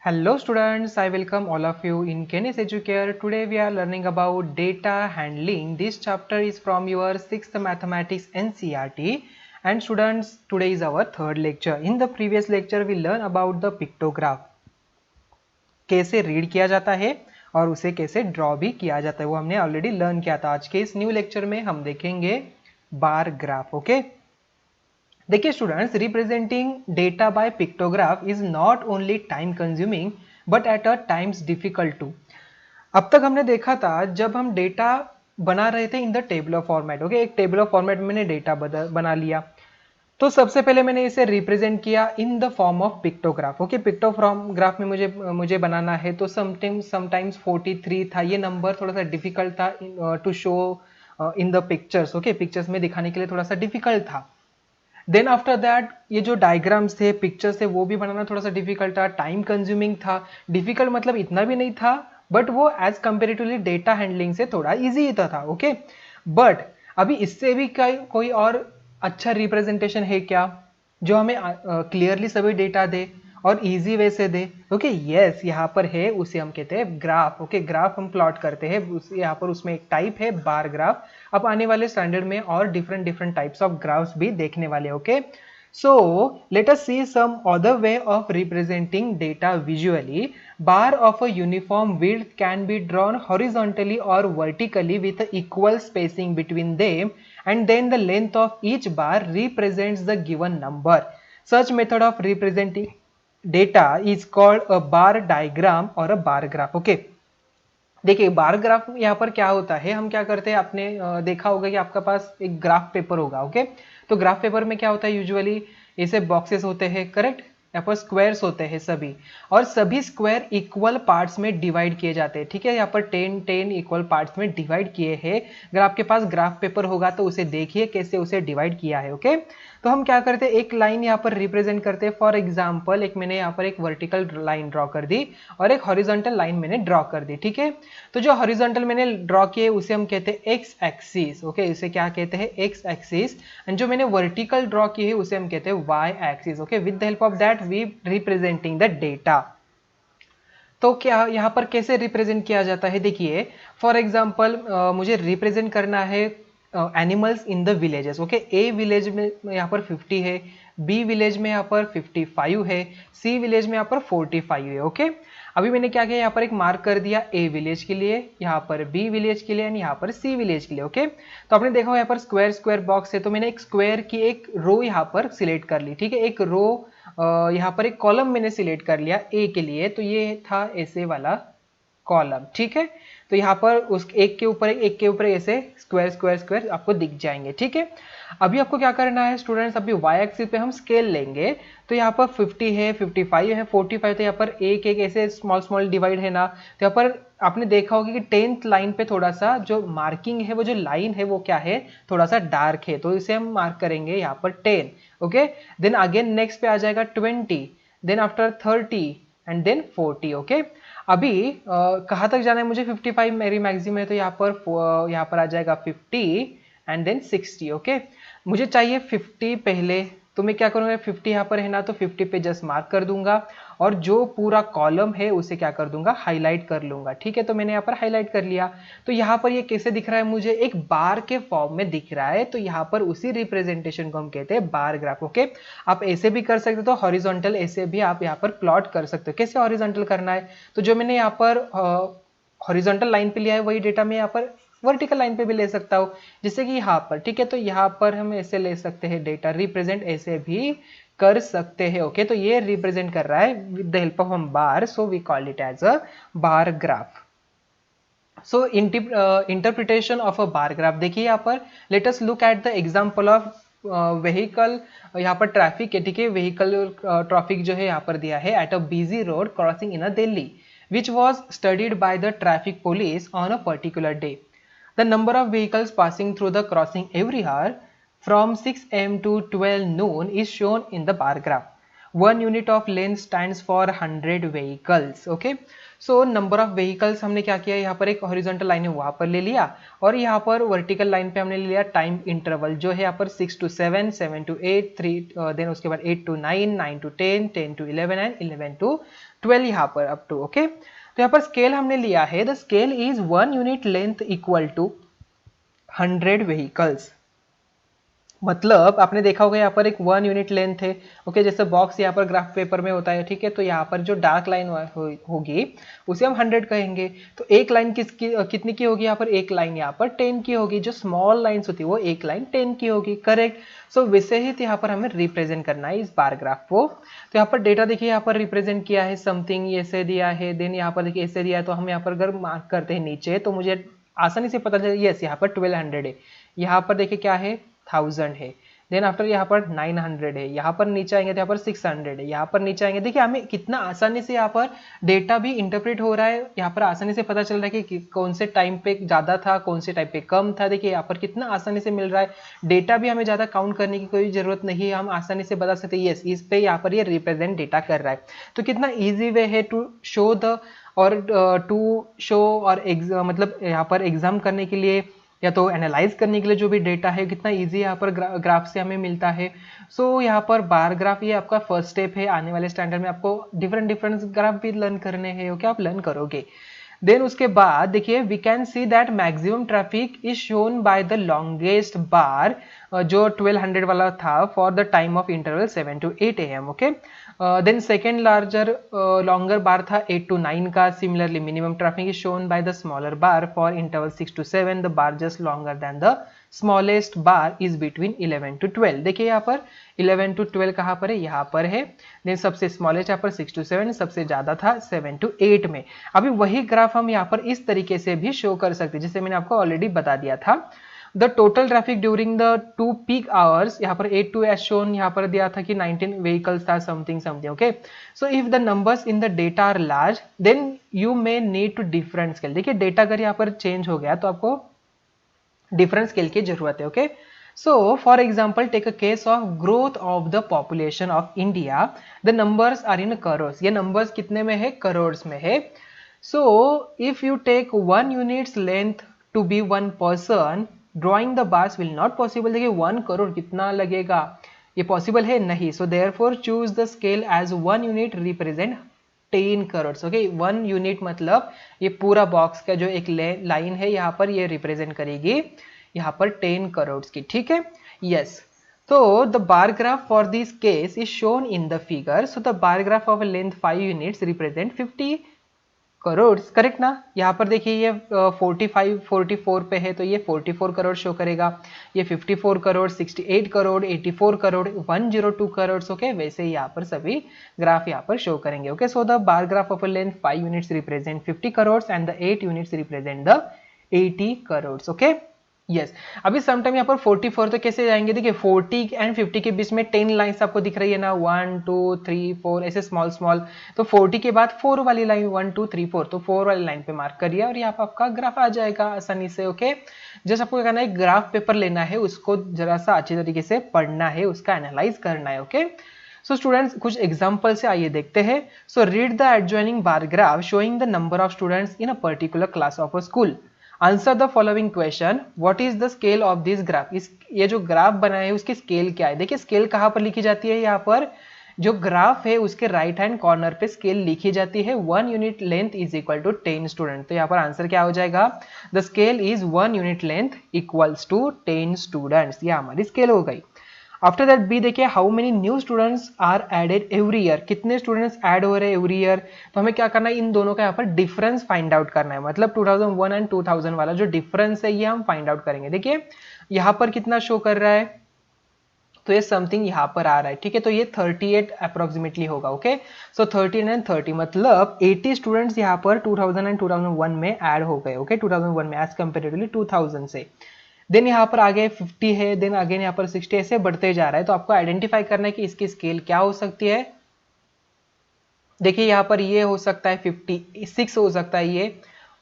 Hello students, I welcome all of you in Kenis Educare. Today we are learning about data handling. This chapter is from your 6th Mathematics NCERT. And students, today is our third lecture. In the previous lecture we learn about the pictograph. कैसे read किया जाता है और उसे कैसे draw भी किया जाता है वो हमने ऑलरेडी लर्न किया था। आज के इस न्यू लेक्चर में हम देखेंगे बार ग्राफ। ओके, देखिए students, representing data by pictograph is not only time consuming but at a times difficult too. अब तक हमने देखा था जब हम डेटा बना रहे थे in the tabular format. Okay, एक टेबलर फॉर्मेट में मैंने डेटा बना लिया, तो सबसे पहले मैंने इसे रिप्रेजेंट किया in the form of pictograph. Okay, pictograph में मुझे बनाना है, तो समटाइम्स 43 था ये नंबर, थोड़ा सा डिफिकल्ट था to show in the pictures. Okay, pictures में दिखाने के लिए थोड़ा सा डिफिकल्ट था। देन आफ्टर दैट ये जो डायग्राम्स थे, पिक्चर्स थे, वो भी बनाना थोड़ा सा डिफिकल्ट था, टाइम कंज्यूमिंग था। डिफिकल्ट मतलब इतना भी नहीं था, बट वो एज कंपेरेटिवली डेटा हैंडलिंग से थोड़ा इजी था। ओके, बट अभी इससे भी कोई और अच्छा रिप्रेजेंटेशन है क्या जो हमें क्लियरली सभी डेटा दे और इजी वे से दे? ओके यस, यहाँ पर है, उसे हम कहते हैं ग्राफ। ओके, ग्राफ हम प्लॉट करते हैं, यहाँ पर उसमें एक टाइप है बार ग्राफ। अब आने वाले स्टैंडर्ड में और डिफरेंट टाइप्स ऑफ ग्राफ्स भी देखने वाले। Okay, so let us see some other way of representing data visually. Bar of a uniform width can be drawn horizontally or vertically with equal spacing between them, and then the length of each bar represents the given number. Such method of representing data is called a bar diagram or a bar graph. Okay, देखिए bar graph यहाँ पर क्या होता है, हम क्या करते हैं, आपने देखा होगा कि आपका पास एक ग्राफ पेपर होगा। ओके, तो ग्राफ पेपर में क्या होता है, यूजुअली ऐसे बॉक्सेस होते हैं, करेक्ट, यहाँ पर स्क्वायर्स होते हैं सभी, और सभी स्क्वायर इक्वल पार्ट्स में डिवाइड किए जाते हैं। ठीक है, यहाँ पर 10 इक्वल पार्ट्स में डिवाइड किए हैं। अगर आपके पास ग्राफ पेपर होगा तो उसे देखिए कैसे उसे डिवाइड किया है। ओके, तो हम क्या करते हैं, एक लाइन यहाँ पर रिप्रेजेंट करते हैं। फॉर एग्जाम्पल, एक मैंने यहाँ पर एक वर्टिकल लाइन ड्रॉ कर दी और एक हॉरिजॉन्टल लाइन मैंने ड्रॉ कर दी। ठीक है, तो जो हॉरिजॉन्टल मैंने ड्रॉ किए उसे हम कहते हैं एक्स एक्सिस। ओके, इसे क्या कहते हैं, एक्स एक्सिस। एंड जो मैंने वर्टिकल ड्रॉ की है उसे हम कहते हैं Y axis. Okay, with the help of that we representing the data. तो क्या यहाँ पर कैसे रिप्रेजेंट किया जाता है, देखिए फॉर एग्जाम्पल मुझे रिप्रेजेंट करना है animals in the villages. Okay, A village में यहाँ पर 50 है, बी विलेज में यहाँ पर 55 है, सी विलेज में यहाँ पर 45 है। ओके, अभी मैंने क्या किया, यहाँ पर एक मार्क कर दिया ए विलेज के लिए, यहाँ पर बी विलेज के लिए एंड यहाँ पर सी विलेज के लिए। ओके, तो आपने देखा यहाँ पर स्क्वायर स्क्वायर बॉक्स है, तो मैंने एक स्क्वायर की एक रो यहाँ पर सिलेक्ट कर ली। ठीक है, एक रो यहाँ पर एक कॉलम मैंने सिलेक्ट कर लिया ए के लिए, तो ये था ऐसे वाला कॉलम। ठीक है, तो यहाँ पर उस एक के ऊपर ऐसे स्क्वायर स्क्वायर स्क्वायर आपको दिख जाएंगे। ठीक है, अभी आपको क्या करना है स्टूडेंट्स, अभी वाई एक्सिस पे हम स्केल लेंगे, तो यहाँ पर 50 है, 55 है, 45, तो यहाँ पर एक एक ऐसे स्मॉल स्मॉल डिवाइड है ना, तो यहाँ पर आपने देखा होगा कि 10th लाइन पे थोड़ा सा जो मार्किंग है, वो जो लाइन है वो क्या है, थोड़ा सा डार्क है, तो इसे हम मार्क करेंगे यहाँ पर 10। ओके, देन अगेन नेक्स्ट पे आ जाएगा 20, then after 30 and then 40। Okay, अभी कहाँ तक जाना है मुझे, 55 मेरी मैक्सिमम है, तो यहाँ पर आ जाएगा 50 एंड देन 60। ओके, मुझे चाहिए 50 पहले, तो मैं क्या करूँगा, 50 यहाँ पर है ना, तो 50 पे जस्ट मार्क कर दूंगा और जो पूरा कॉलम है उसे क्या कर दूंगा, हाईलाइट कर लूंगा। ठीक है, तो मैंने यहाँ पर हाईलाइट कर लिया, तो यहाँ पर ये कैसे दिख रहा है, मुझे एक बार के फॉर्म में दिख रहा है, तो यहाँ पर उसी रिप्रेजेंटेशन को हम कहते हैं बार ग्राफ। ओके, आप ऐसे भी कर सकते हो, तो हॉरिजॉन्टल ऐसे भी आप यहाँ पर प्लॉट कर सकते हो। कैसे हॉरिजॉन्टल करना है, तो जो मैंने यहाँ पर हॉरिजॉन्टल लाइन पे लिया है वही डेटा मैं यहाँ पर वर्टिकल लाइन पे भी ले सकता हूँ, जैसे कि यहाँ पर। ठीक है, तो यहाँ पर हम ऐसे ले सकते हैं डेटा, रिप्रेजेंट ऐसे भी कर सकते हैं। ओके, तो ये रिप्रेजेंट कर रहा है विद द हेल्प ऑफ हम bar, so we call it as a bar graph. So interpretation of a bar graph, देखिए यहाँ पर let us look at the example of vehicle. यहाँ पर ट्रैफिक है, ठीक है, व्हीकल ट्रैफिक जो है यहाँ पर दिया है, at a busy road crossing in a Delhi which was studied by the traffic police on a particular day. The number of vehicles passing through the crossing every hour from 6 am to 12 noon is shown in the bar graph. One unit of length stands for 100 vehicles. Okay, so number of vehicles हमने क्या किया, यहाँ पर एक horizontal line है वहाँ पर ले लिया, और यहाँ पर वर्टिकल लाइन पे हमने ले लिया टाइम इंटरवल जो है यहाँ पर 6 to 7, 7 to 8, 3 देन उसके बाद 8 to 9, 9 to 10, 10 to 11 and 11 to 12 यहाँ पर अप टू, ओके। तो यहाँ पर स्केल हमने लिया है, the scale is 1 unit length equal to 100 vehicles. मतलब आपने देखा होगा यहाँ पर एक 1 यूनिट लेंथ है, ओके, जैसे बॉक्स यहाँ पर ग्राफ पेपर में होता है, ठीक है। तो यहाँ पर जो डार्क लाइन होगी उसे हम 100 कहेंगे। तो एक लाइन किसकी कितनी की होगी, यहाँ पर एक लाइन यहाँ पर 10 की होगी, जो स्मॉल लाइन्स होती है वो एक लाइन 10 की होगी, करेक्ट। सो वैसे ही यहाँ पर हमें रिप्रेजेंट करना है इस बार ग्राफ को। तो यहाँ पर डेटा देखिए यहाँ पर रिप्रेजेंट किया है, समथिंग ऐसे दिया है, देन यहाँ पर देखिए ऐसे दिया है। तो हम यहाँ पर अगर मार्क करते हैं नीचे तो मुझे आसानी से पता चले, यस यहाँ पर 1200 है, यहाँ पर देखिए क्या है 1000 है, देन आफ्टर यहाँ पर 900 है, यहाँ पर नीचे आएंगे तो यहाँ पर 600 है, यहाँ पर नीचे आएंगे। देखिए हमें कितना आसानी से यहाँ पर डेटा भी इंटरप्रेट हो रहा है, यहाँ पर आसानी से पता चल रहा है कि कौन से टाइम पे ज़्यादा था, कौन से टाइम पे कम था। देखिए यहाँ पर कितना आसानी से मिल रहा है, डेटा भी हमें ज़्यादा काउंट करने की कोई ज़रूरत नहीं है, हम आसानी से बता सकते हैं यस इस पे यहाँ पर ये रिप्रेजेंट डेटा कर रहा है। तो कितना ईजी वे है टू शो द और टू शो और मतलब यहाँ पर एग्जाम करने के लिए या तो एनालाइज करने के लिए जो भी डेटा है, कितना इजी यहाँ पर ग्राफ से हमें मिलता है। सो यहाँ पर बार ग्राफ ये आपका फर्स्ट स्टेप है, आने वाले स्टैंडर्ड में आपको डिफरेंट ग्राफ भी लर्न करने हैं, ओके, आप लर्न करोगे। देन उसके बाद देखिए we can see that maximum traffic is shown by the longest bar, जो 1200 वाला था for the time of interval 7 to 8 AM, okay. Then second larger longer bar था 8 to 9 का। Similarly minimum traffic is shown by the smaller bar for interval 6 to 7, the bar just longer than the smallest bar is between 11 to 12। देखिए यहाँ पर 11 to 12 कहाँ पर है, यहाँ पर है। देन सबसे स्मॉलेस्ट यहाँ पर 6 to 7, सबसे ज्यादा था 7 to 8 में। अभी वही ग्राफ हम यहाँ पर इस तरीके से भी शो कर सकते हैं, जैसे मैंने आपको ऑलरेडी बता दिया था। The total traffic during the 2 peak hours, यहाँ पर 8 to एज शोन यहाँ पर दिया था कि 19 व्हीकल्स था, something something, okay. So if the numbers in the data are large then you may need to different scale. देखिए डेटा अगर यहाँ पर चेंज हो गया तो आपको डिफरेंट स्केल की जरूरत है, okay. So for example take a case of growth of the population of India, the numbers are in crore. ये नंबर्स कितने में है, करोड़ में है। So if you take 1 units length to be 1 person, drawing the bars will not possible. देखिए 1 करोड़ कितना लगेगा, ये पॉसिबल है नहीं। So therefore choose the scale as 1 unit represent 10 crore, okay. 1 unit मतलब ये पूरा बॉक्स का जो एक लाइन है यहाँ पर ये रिप्रेजेंट करेगी यहाँ पर 10 करोड़ की, ठीक है, यस। तो the bar graph for this case is shown in the figure. So the bar graph of length 5 units represent 50 crore, correct ना। यहाँ पर देखिए ये 44 पे है तो ये 44 करोड़ शो करेगा, ये 54 करोड़, 68 करोड़, 84 करोड़, 102 करोड़, ओके। वैसे ही यहाँ पर सभी ग्राफ यहाँ पर शो करेंगे, okay. So the bar graph of a length 5 units represent 50 crore and the 8 units represent the 80 crore, okay, yes. अभी समटाइम यहाँ पर 44 तो कैसे जाएंगे, देखिए 40 एंड 50 के बीच में 10 लाइन्स आपको दिख रही है ना, 1 2 3 4 ऐसे स्मॉल स्मॉल। तो 40 के बाद 4 वाली लाइन 1 2 3 4, तो 4 वाली लाइन पे मार्क करिए और यहाँ पर आपका ग्राफ आ जाएगा आसानी से, ओके। जस्ट आपको क्या करना है, ग्राफ पेपर लेना है, उसको जरा सा अच्छी तरीके से पढ़ना है, उसका एनालाइज करना है, ओके। सो स्टूडेंट्स कुछ एग्जाम्पल से आइए देखते हैं। So read the adjoining bar graph showing the number of students in a particular class of a school. Answer the following question, what is the scale of this graph. इस ये जो graph बनाया है उसकी स्केल क्या है। देखिए scale कहाँ पर लिखी जाती है, यहाँ पर जो ग्राफ है उसके राइट हैंड कॉर्नर पे स्केल लिखी जाती है। 1 unit length is equal to 10 student. तो यहाँ पर आंसर क्या हो जाएगा, the scale is 1 unit length equals to 10 students. ये हमारी स्केल हो गई। आफ्टर दैट बी देखिए, how many new students are added every year. कितने स्टूडेंट्स ऐड हो रहे हैं एवरी ईयर। तो हमें क्या करना है, इन दोनों का यहाँ पर डिफरेंस फाइंड आउट करना है। मतलब 2001 एंड 2000 वाला जो डिफरेंस है ये हम फाइंड आउट करेंगे। देखिए यहाँ पर कितना शो कर रहा है, तो ये समथिंग यहाँ पर आ रहा है, ठीक है। तो ये 38 अप्रोक्सीमेटली होगा, ओके। सो 13 एंड 30 मतलब 80 स्टूडेंट्स यहाँ पर 2000 एंड 2001 में ऐड हो गए, ओके। 2001 में एज कंपेरेटिवली 2000 से। देन यहाँ पर आगे 50 है, देन अगेन यहाँ पर 60, ऐसे बढ़ते जा रहा है। तो आपको आइडेंटिफाई करना है कि इसकी स्केल क्या हो सकती है। देखिए यहाँ पर ये हो सकता है 56 हो सकता है ये,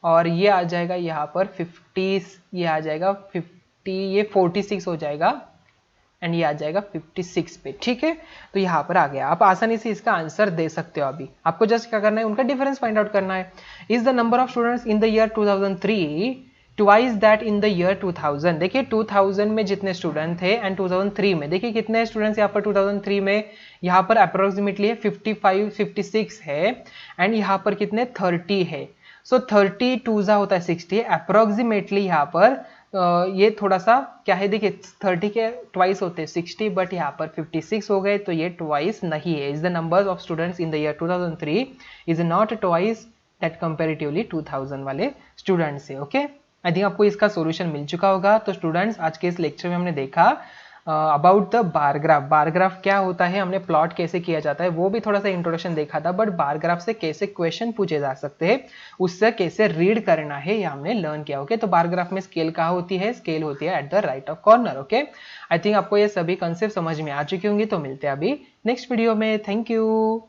और ये आ जाएगा यहाँ पर 50, ये आ जाएगा 50, ये 46 हो जाएगा एंड ये आ जाएगा 56 पे, ठीक है। तो यहाँ पर आ गया, आप आसानी से इसका आंसर दे सकते हो। अभी आपको जस्ट क्या करना है, उनका डिफरेंस फाइंड आउट करना है। Is the number of students in the year 2003 twice that in the year 2000। देखिए 2000 में जितने स्टूडेंट थे एंड 2003 में, देखिए कितने स्टूडेंट्स यहाँ पर 2003 में, यहाँ पर अप्रोक्सीमेटली है 55 56 है एंड यहाँ पर कितने 30 है। सो 30 टूजा होता है 60, अप्रोक्सीमेटली यहाँ पर ये थोड़ा सा क्या है, देखिए 30 के ट्वाइस होते हैं 60, बट यहाँ पर 56 हो गए, तो ये ट्वाइस नहीं है। Is the number of students in the year 2003 is not twice that comparatively 2000 वाले स्टूडेंट्स है। ओके, आई थिंक आपको इसका सॉल्यूशन मिल चुका होगा। तो स्टूडेंट्स आज के इस लेक्चर में हमने देखा about the bar graph. Bar graph क्या होता है, हमने प्लॉट कैसे किया जाता है वो भी थोड़ा सा इंट्रोडक्शन देखा था, बट बार ग्राफ से कैसे क्वेश्चन पूछे जा सकते हैं, उससे कैसे रीड करना है ये हमने लर्न किया। ओके, तो बार ग्राफ में स्केल कहाँ होती है, स्केल होती है at the right of corner. Okay, I think आपको ये सभी कंसेप्ट समझ में आ चुके होंगे। तो मिलते हैं अभी नेक्स्ट वीडियो में। Thank you.